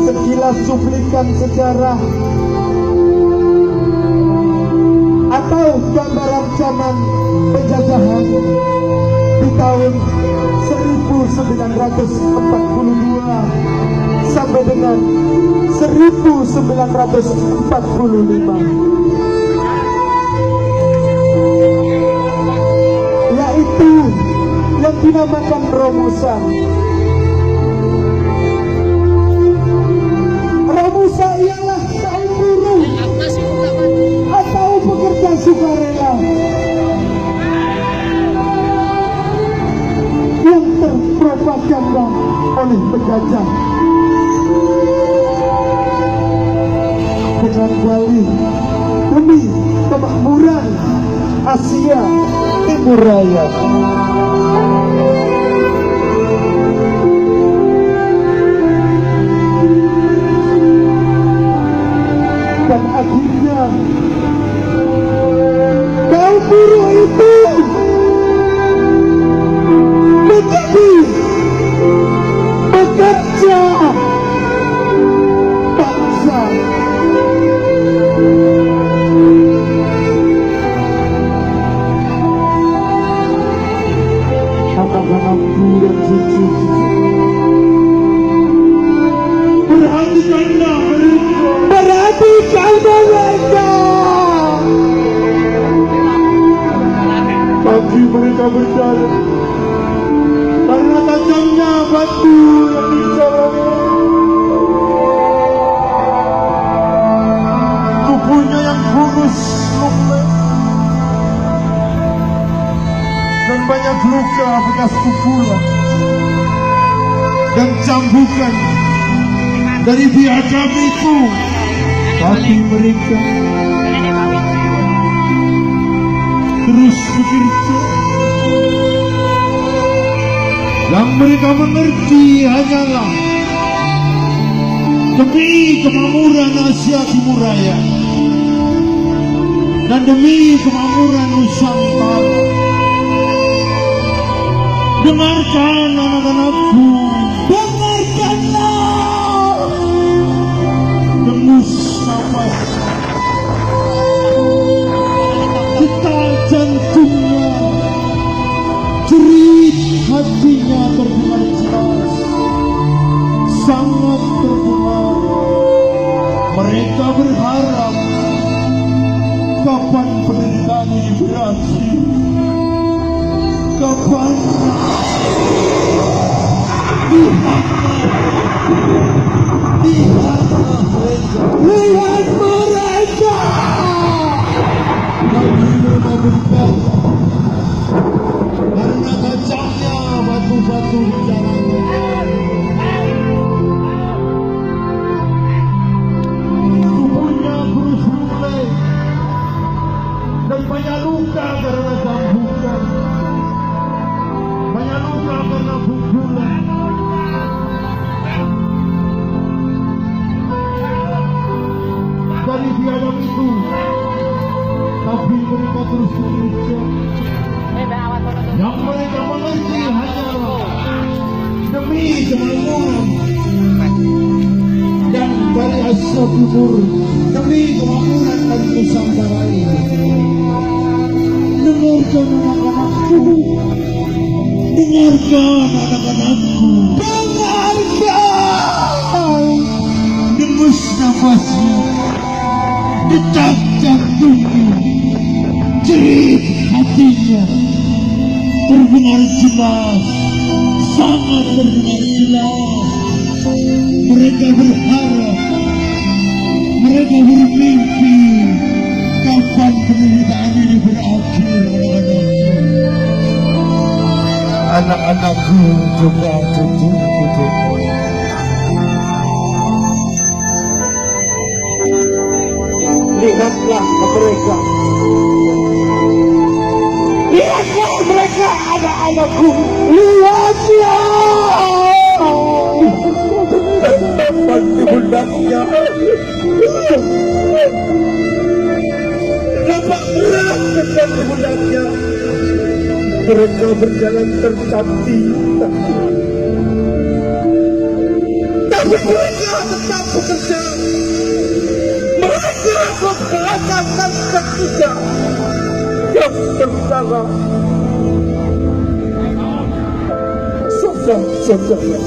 sekilas cuplikan sejarah atau gambaran zaman penjajahan di tahun 1942 sampai dengan 1945, yaitu yang dinamakan Romusa. Romusa ialah kaum buruh atau pekerja sukarela yang terpropaganda oleh penjajah dengan dalih demi kemakmuran Asia Timur Raya. Dan akhirnya kaum buruh itu menjadi pekerja bangsa. Anak-anakku dan cucu, perhatikanlah mereka, perhatikanlah mereka. Kaki mereka berdarah karena tajamnya batu yang dicorongnya. Tubuhnya yang kurus lumpuh dan banyak luka bekas pukulan dan cambukan dari biadab itu. Tapi mereka terus bekerja. Yang mereka mengerti hanyalah demi kemakmuran Asia Timur Raya dan demi kemakmuran Nusantara. Dengarkan anak-anakku, dengarkanlah, dengus nafas, detak jantungnya, jerit hatinya terdengar jelas, sangat terdengar. Mereka berharap kapan penderitaan ini berakhir, kapan. Lihat mereka menerima berkah karena tajamnya batu-batu di jalanan. Tubuhnya terus mulai dan banyak luka karena cambukan, banyak luka karena pukulan. Dari biadab itu, tapi mereka terus bekerja. Yang mereka mengerti hanyalah demi kemakmuran dan dari Asia Timur, demi kemakmuran dan Nusantara ini. Dengarkan anak-anakku, dengarkan anak-anakku, dengarkan. Dengus nafasnya, detak jantungnya, jerit hatinya terdengar jelas, sangat terdengar jelas. Mereka berharap, mereka bermimpi, kapan penderitaan ini berakhir. Anak-anakku juga cucu-cucu. Lihatlah mereka, lihatlah mereka, anak-anakku, lihatlah. Tempat di pundaknya, nampak berat tempat di pundaknya. Mereka berjalan tertatih, tapi mereka tetap bekerja. Mereka memperlakukan kerja yang bersalah. Saudara-saudara,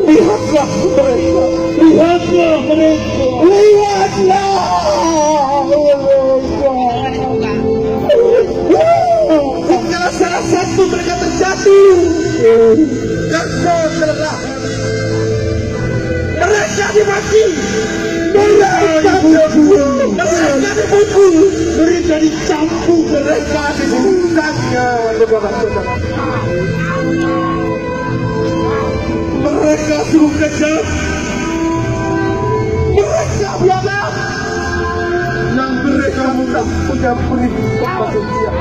lihatlah mereka, lihatlah mereka, lihatlah jika salah satu mereka terjatuh karena kelelahan, mereka dimaki, mereka dipukul, mereka dicampur, mereka dibungkangnya. Mereka sungguh kejam, mereka biadab, yang mereka mudah punya perintah manusia.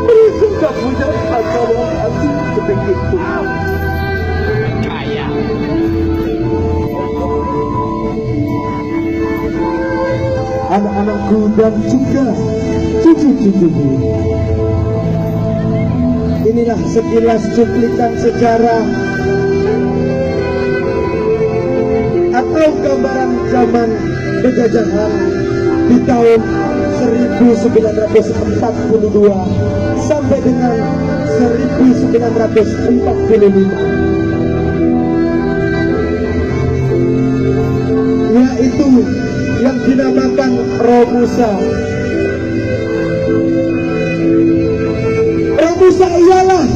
Mereka tak punya pacaran hati seperti itu. Kaya. Anak-anakku dan juga cucu-cucuku, inilah sekilas cuplikan sejarah atau gambaran zaman penjajahan di tahun 1942 sampai dengan 1945, yaitu yang dinamakan Romusa. Romusa ialah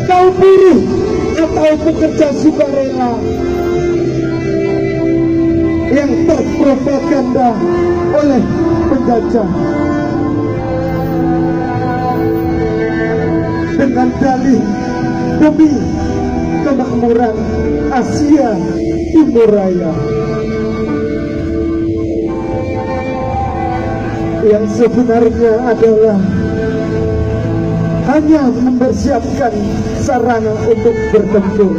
kaum buruh atau pekerja sukarela yang terpropaganda oleh penjajah dengan dalih demi kemakmuran Asia Timur Raya, yang sebenarnya adalah hanya mempersiapkan sarana untuk bertempur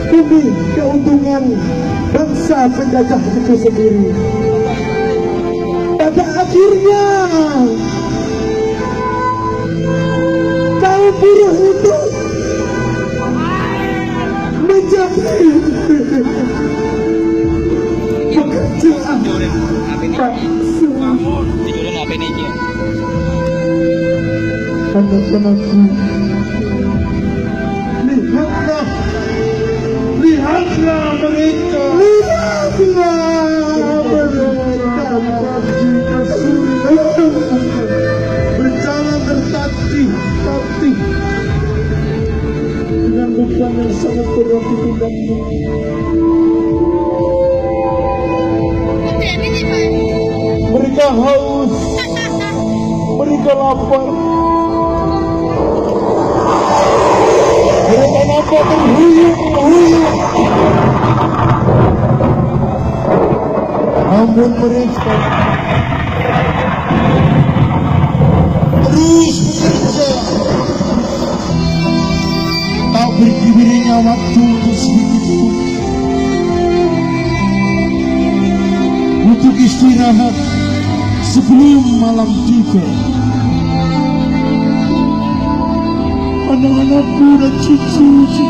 demi keuntungan bangsa penjajah itu sendiri. Pada akhirnya kaum buruh itu menjadi pekerjaan anak-anakku, lihatlah, lihatlah mereka, lihatlah mereka berjalan tertatih-tatih dengan beban yang sangat berat di punggungnya. Mereka haus, mereka lapar, mereka nampak terhuyung-huyung. Namun mereka terus bekerja, tak berdirinya waktu untuk sedikit pun untuk istirahat sebelum malam tiba. Anak-anakku dan cucu-cucu,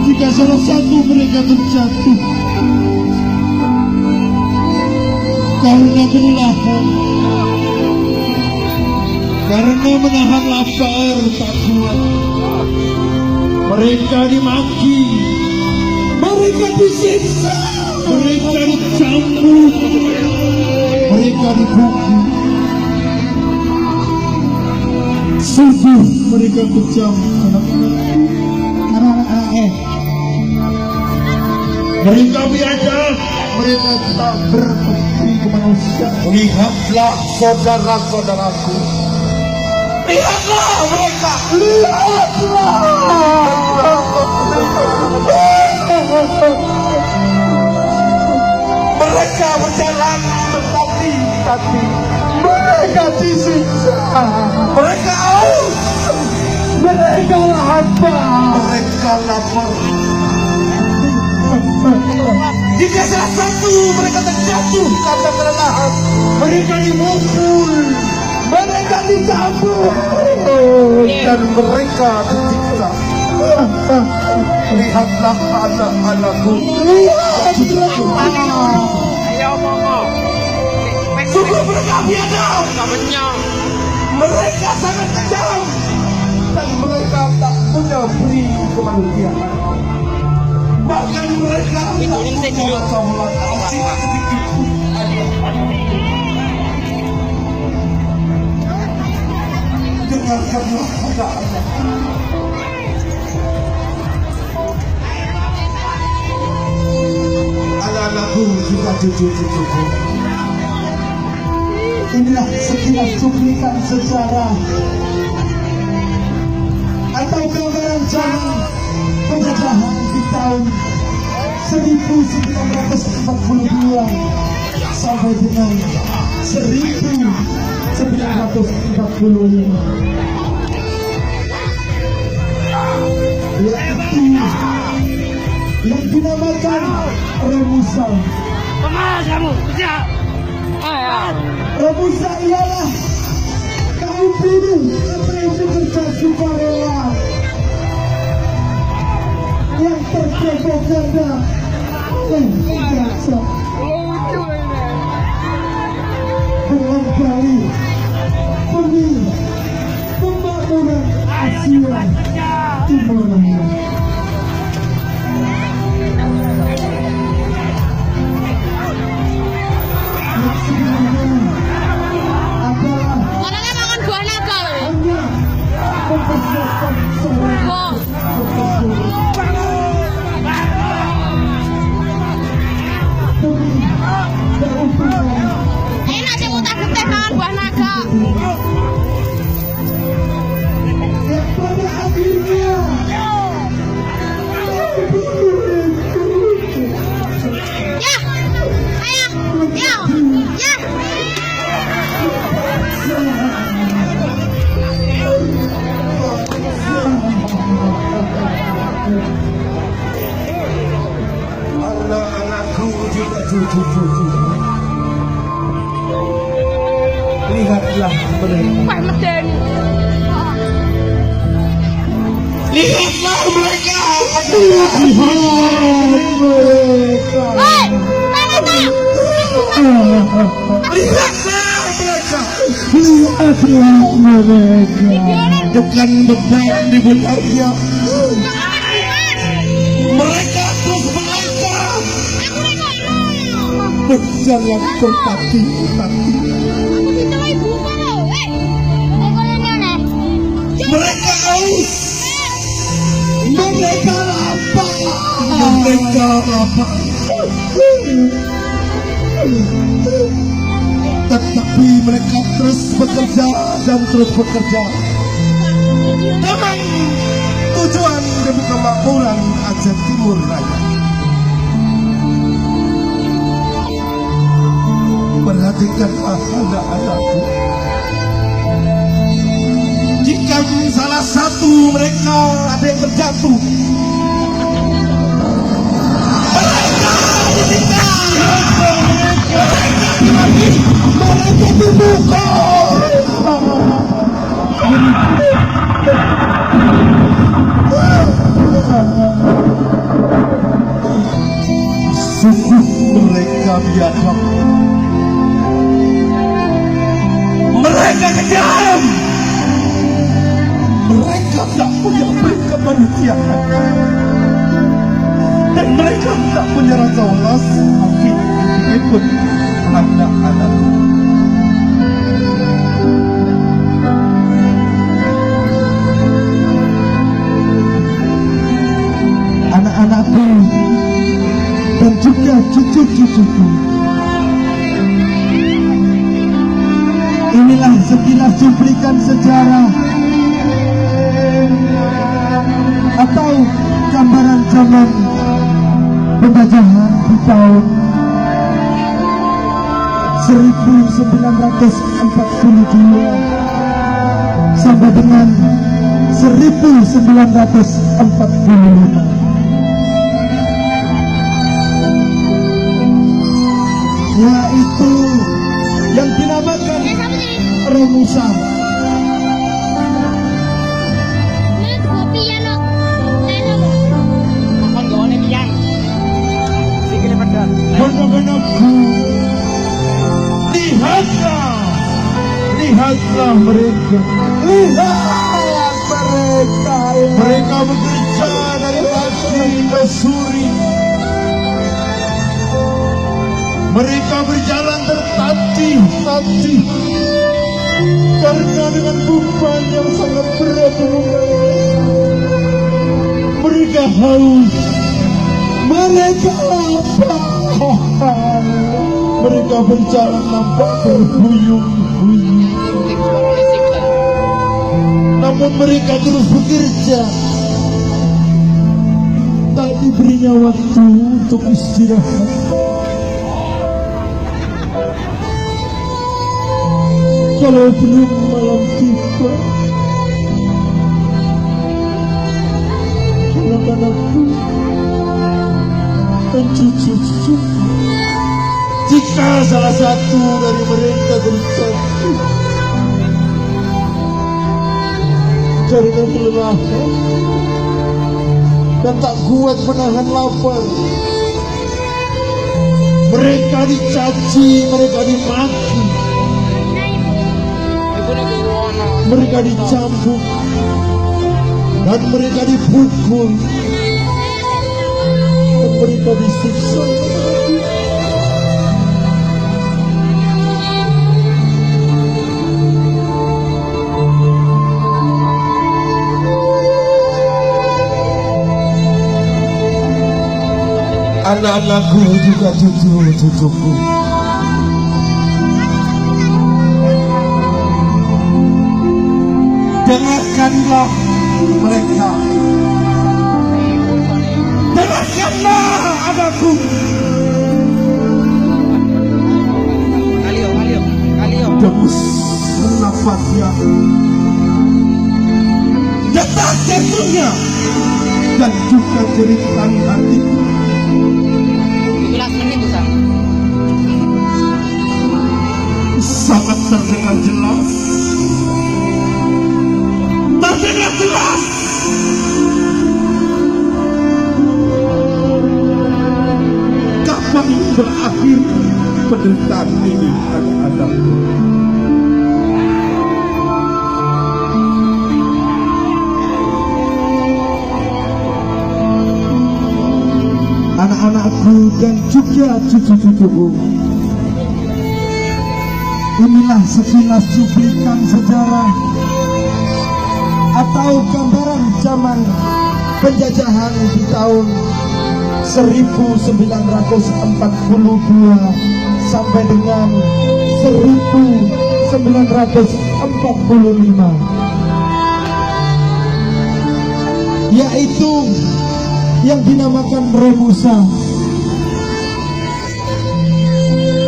jika salah satu mereka terjatuh karena kelelahan, karena menahan lapar tak kuat, mereka dimaki, mereka disiksa, mereka dicambuk, mereka dipukul. Sungguh mereka kejam, anak-anak. Mereka biadab, mereka tak berbudi kemanusiaan. Lihatlah saudara-saudaraku, lihatlah mereka, lihatlah. Mereka berjalan bertatih-tatih, mereka disiksa, mereka haus, mereka lapar, mereka lapar. Jika salah satu mereka terjatuh karena kelelahan, mereka dimukul, mereka dicambuk, dan mereka disiksa. Lihatlah anak-anakku. Ayo monggo. Sungguh mereka biadab. Kamenyo. Mereka sangat kejam dan mereka tak punya beri kemanusiaan. Bahkan mereka tak punya rasa welas asih sedikit pun. Dengarkanlah anak-anak. Anak-anakku juga cucu-cucuku. Inilah sekilas cuplikan sejarah atau gambaran zaman penjajahan di tahun 1942 sampai dengan 1945. Yaitu yang dinamakan Romusa. Pemas kamu, kerja. Romusa ialah kaum buruh atau pekerja sukarela yang terpropaganda oleh penjajah dengan dalih pembangunan Asia Timur Tengah. Yang sebenarnya adalah orangnya makan buah naga loh. hanya mempersiapkan seorang Wow. demi keuntungan. Enak sih mutar getih makan buah naga. Yang pada akhirnya Ya, ayo, ya, ya. anak-anakku juga cucu-cucu. Lihatlah mereka. Wah, medeni. Lihatlah mereka. Lihat mereka. Hei, mana tuh? Lihatlah mereka. Lihatlah mereka. Bukan beban di benaknya. Mereka terus melangkah. Berjalan tertati-tati. Aku bisa ibu kau. Ekonominya. Mereka haus. Mereka lapar. Mereka lapar. Tetapi mereka terus bekerja dan terus bekerja. Memang tujuan demi kemakmuran Aceh Timur Raya. Perhatikanlah anak-anakku. Jika salah satu mereka ada yang terjatuh, mereka ditinggal. Mereka dibukul. Sungguh mereka biadab. Mereka kejam. Mereka tak punya beri kemanusiaan. Dan mereka tak punya rasa welas asih sedikit pun. Anak-anakku. Anak-anakku dan juga cucu-cucuku. Inilah sekilas cuplikan sejarah atau gambaran zaman penjajahan di tahun 1942 sampai dengan 1945. Yaitu yang dinamakan Romusa. lihatlah mereka. Lihat mereka. Mereka bekerja dari pagi ke sore. Mereka berjalan tertatih-tatih karena dengan beban yang sangat berat. Mereka haus, Mereka lapar. mereka berjalan nampak berhuyung-huyung. Namun mereka terus bekerja. Tak diberinya waktu untuk istirahat. Kalau belum malam tiba, anak-anakku dan cucu-cucu, jika salah satu dari mereka terjatuh karena kelelahan dan tak kuat menahan lapar, mereka dicaci, mereka dimaki, mereka dicambuk, dan mereka dipukul, dan mereka disiksa. Anak-anakku juga cucu-cucuku, Dengarkanlah mereka. Dengarkanlah anakku. Tebus nafasnya, detak jantungnya, dan juga jeritan hatiku. 17 menit Ustaz. Sangat terdengar jelas. Terdengar jelas. Kapan berakhir penderitaan ini, anak-anakku? anak-anakku dan juga cucu-cucuku, inilah sekilas cuplikan sejarah atau gambaran zaman penjajahan di tahun 1942 sampai dengan 1945, yaitu yang dinamakan Remusa.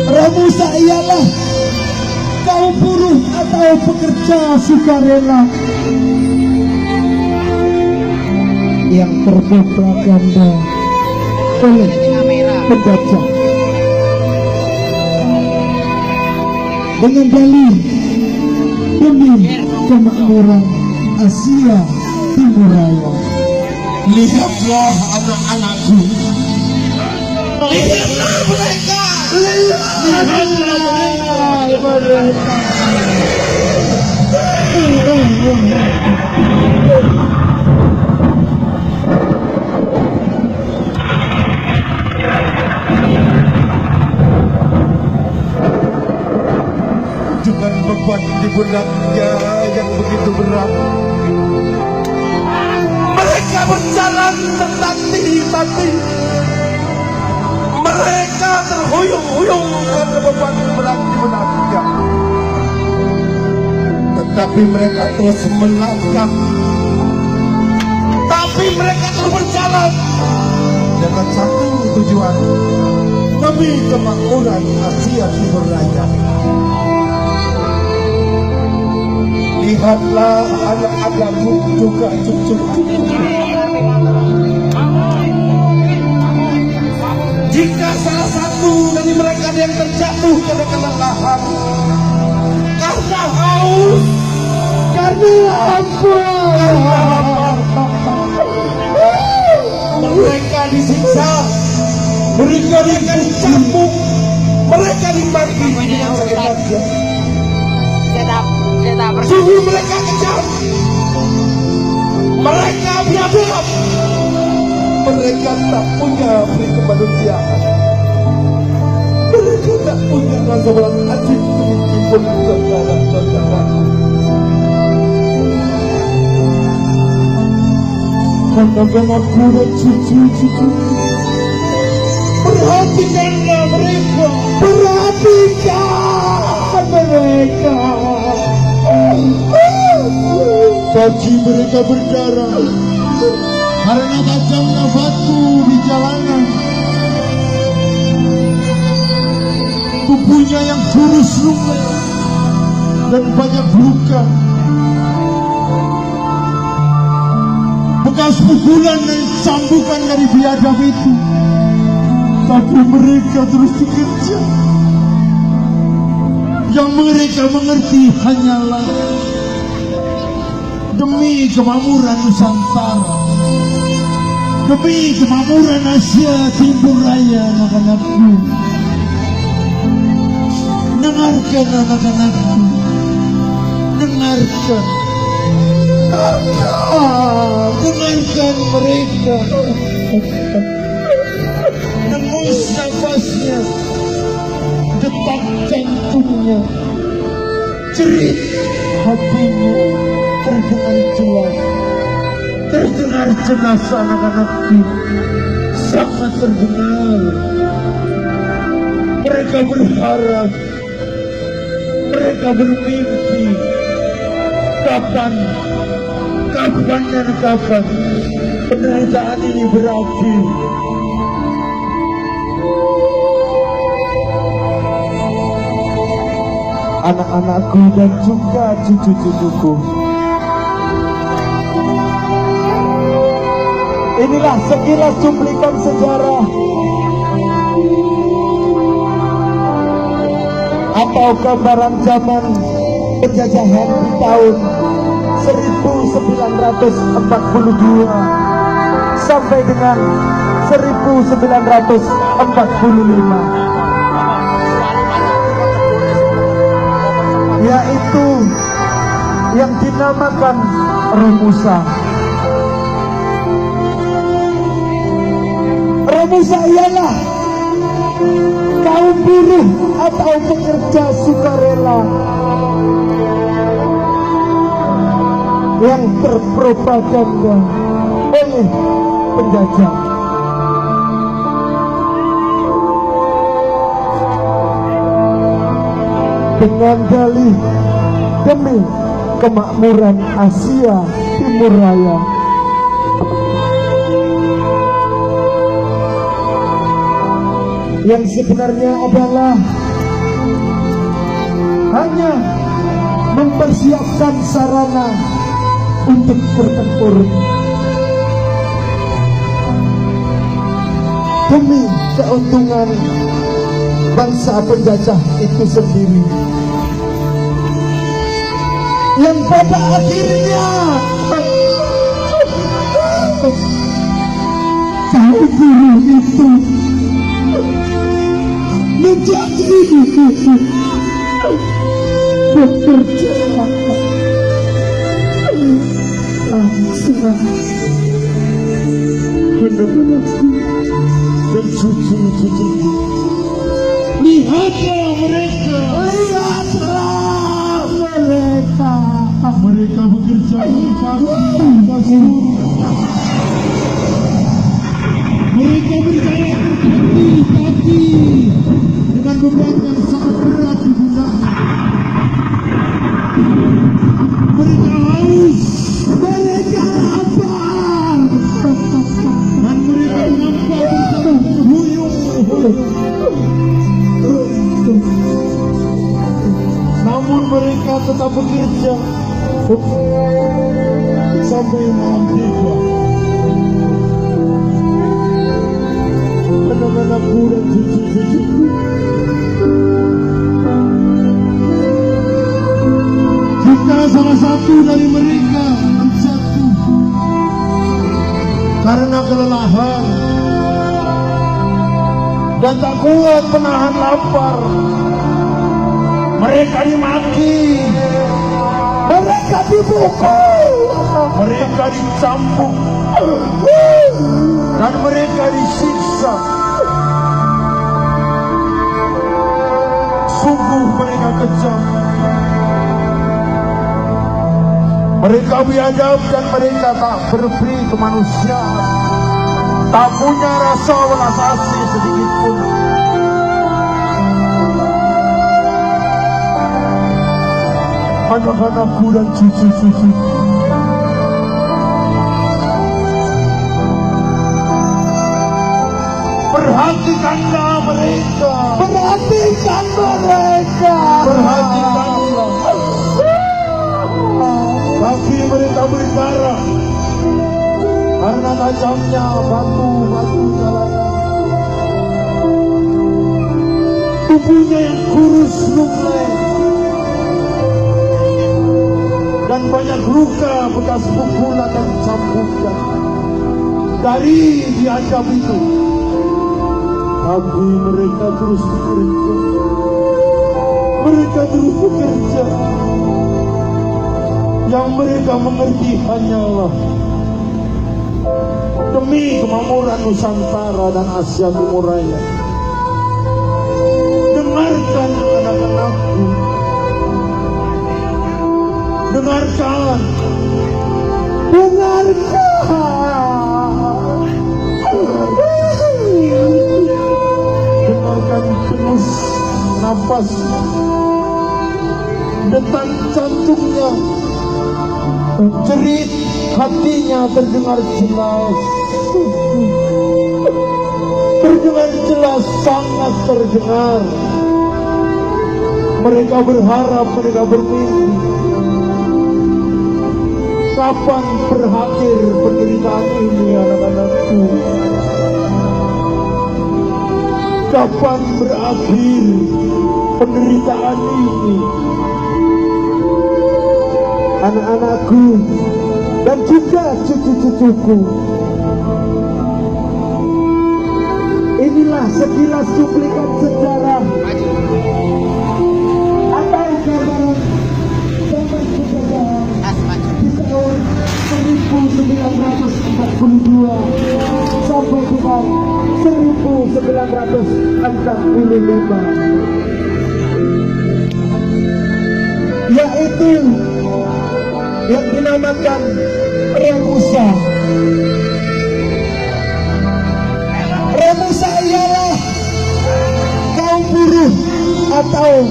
Remusa ialah kaum buruh atau pekerja sukarela yang terpropaganda oleh penjajah dengan dalih demi kemakmuran Asia Timur Raya. Lihatlah anak-anakku. Lihatlah mereka. Lihatlah mereka. Dengan beban di benaknya yang begitu berat, mereka berjalan tertatih-tatih. Mereka terhuyung-huyung karena beban berat di benaknya. Tetapi mereka terus melangkah. Tapi mereka terus berjalan dengan satu tujuan, demi kemakmuran Asia Timur Raya. Lihatlah anak-anakku juga cucuku. Jika salah satu dari mereka yang terjatuh karena kelelahan, karena haus, karena lapar, mereka disiksa, mereka dicambuk, mereka dimaki dengan sakit hati. Sungguh mereka kejam. Mereka biadab. Mereka tak punya peri kemanusiaan. Mereka tak punya rasa belas kasih sedikit pun saudara-saudara. Anak-anakku dan cucu-cucu, perhatikanlah mereka. Perhatikan mereka. Kaki mereka berdarah karena tajamnya batu di jalanan. Tubuhnya yang kurus lumut dan banyak luka. Bekas pukulan dan cambukan dari biadab itu. Tapi mereka terus dikejar. Yang mereka mengerti hanyalah demi kemakmuran Nusantara, demi kemakmuran Asia Timur Raya. Anak-anakku, dengarkan anak-anakku, dengarkan. Dengarkan mereka. Dengus nafasnya, detak jantungnya, jerit hatinya terdengar jelas, terdengar jelas anak-anakku, sangat terdengar. Mereka berharap, mereka bermimpi, kapan dan kapan penderitaan ini berakhir. Anak-anakku dan juga cucu-cucuku, inilah sekilas cuplikan sejarah atau gambaran zaman penjajahan di tahun 1942 sampai dengan 1945, yaitu yang dinamakan Romusa. Romusa ialah kaum buruh atau pekerja sukarela yang terpropaganda oleh penjajah. Dengan dalih demi kemakmuran Asia Timur Raya. Yang sebenarnya adalah hanya mempersiapkan sarana untuk bertempur demi keuntungan bangsa penjajah itu sendiri, yang pada akhirnya kaum buruh itu menjadi bekerja bangsa. Anak-anakku dan cucu-cucuku, lihatlah mereka. Lihatlah mereka. Mereka bekerja tanpa suruh. Mereka berjalan berkaki-kaki dengan beban yang sangat berat di pundaknya. Mereka haus, Mereka lapar. dan mereka nampak bertanggung. Namun mereka tetap bekerja sampai malam tiba. Anak-anakku dan cucu-cucuku, jika salah satu dari mereka terjatuh karena kelelahan dan tak kuat menahan lapar, mereka dimaki, dipukul, mereka dicambuk, dan mereka disiksa. Sungguh mereka kejam. Mereka biadab dan mereka tak berberi kemanusiaan, tak punya rasa welas asih sedikit pun. Anak-anakku dan cucu-cucu, perhatikanlah mereka, perhatikanlah. Kaki mereka berdarah karena tajamnya batu-batu jalanan. Tubuhnya yang kurus lumleh dan banyak luka bekas pukulan dan cambukan dari diadab itu. Tapi mereka terus bekerja. Mereka terus bekerja. Yang mereka mengerti hanyalah demi kemakmuran Nusantara dan Asia Timur Raya. Dengarkan anak-anakku, dengarkan, dengarkan terus nafas, detak jantungnya, jerit hatinya terdengar jelas, sangat terdengar. Mereka berharap, mereka bermimpi, kapan berakhir penderitaan ini anak-anakku? Kapan berakhir penderitaan ini? Anak-anakku dan juga cucu-cucuku, inilah sekilas cuplikan sejarah atau gambaran zaman penjajahan di tahun 1942 sampai dengan 1945, yaitu yang dinamakan Remusa. Remusa ialah kaum buruh atau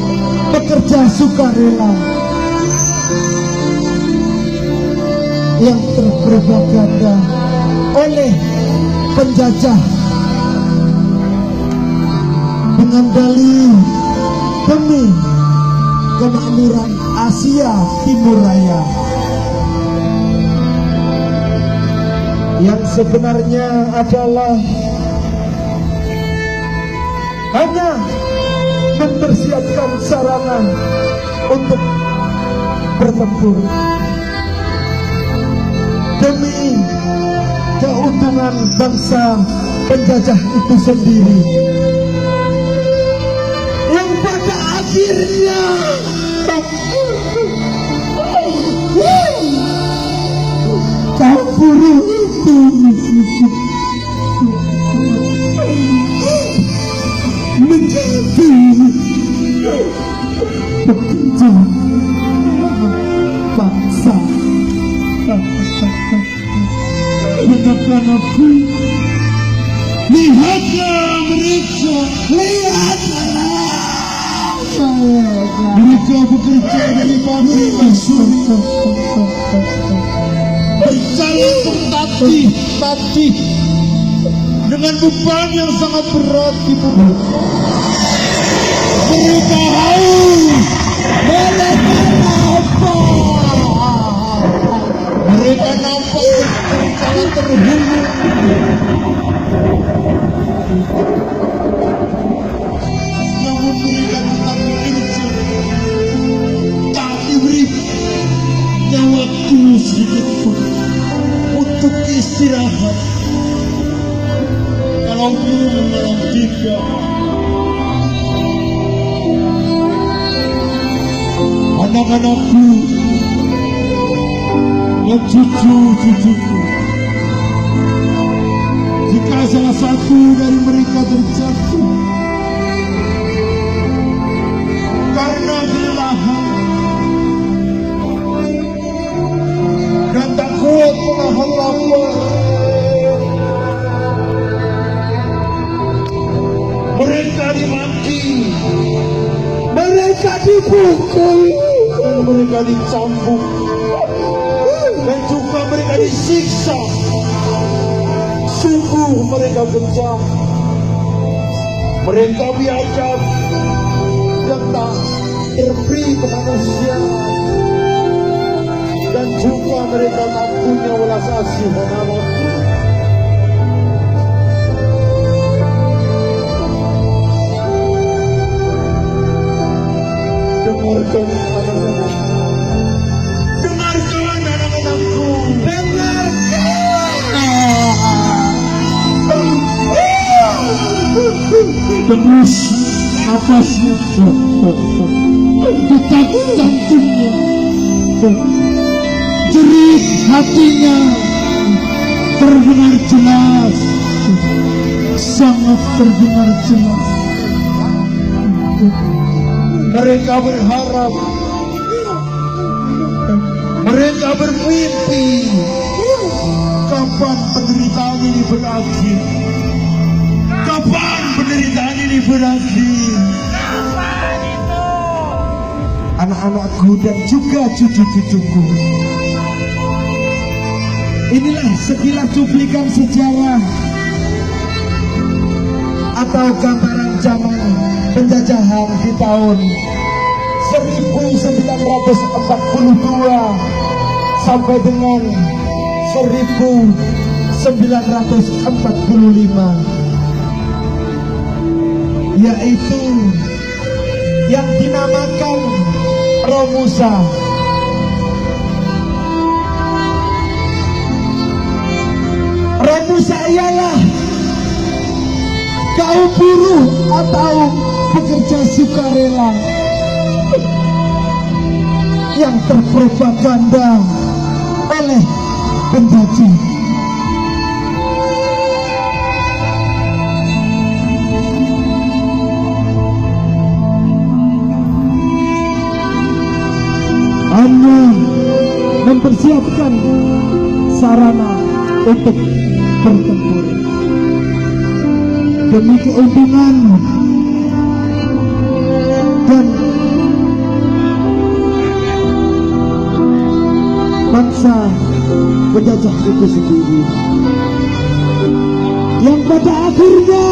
pekerja sukarela yang terpropaganda oleh penjajah dengan dalih demi kemakmuran Asia Timur Raya, yang sebenarnya adalah hanya mempersiapkan sarana untuk bertempur demi keuntungan bangsa penjajah itu sendiri, yang pada akhirnya kaum buruh itu menjadi pekerja bangsa. Anak-anakku, lihatlah mereka, mereka bekerja dari pagi ke sore, berjalan bertatih dengan beban yang sangat berat di pundak. Mereka haus, mereka nampak berjalan terhuyung, namun mereka tetap bekerja, tak diberi waktu sedikit pun untuk istirahat. Kalau belum, kalau tidak, anak-anakku, cucu-cucuku. Jika salah satu dari mereka terjatuh karena kelelahan dan tak kuat menahan lapar, mereka dimaki, mereka dipukul, dan mereka dicambuk, dan juga mereka disiksa. Sungguh mereka kejam, mereka biadab yang tak terberi kemanusiaan, dan juga mereka tak punya welas asih dan amat. Dengarkan anak-anak, dengarkan anak-anakku, tembus napasnya, detak jantungnya, jerit hatinya terdengar jelas, sangat terdengar jelas. Mereka berharap, mereka bermimpi, kapan penderitaan ini berakhir? Kapan penderitaan ini berakhir? Anak-anakku dan juga cucu-cucuku, inilah sekilas cuplikan sejarah atau gambaran zaman penjajahan di tahun 1942 sampai dengan 1945, yaitu yang dinamakan Romusa. Romusa ialah kaum buruh atau pekerja sukarela yang terpropaganda oleh penjajah. Hanya mempersiapkan sarana untuk bertempur demi keuntungan dan bangsa penjajah itu sendiri, yang pada akhirnya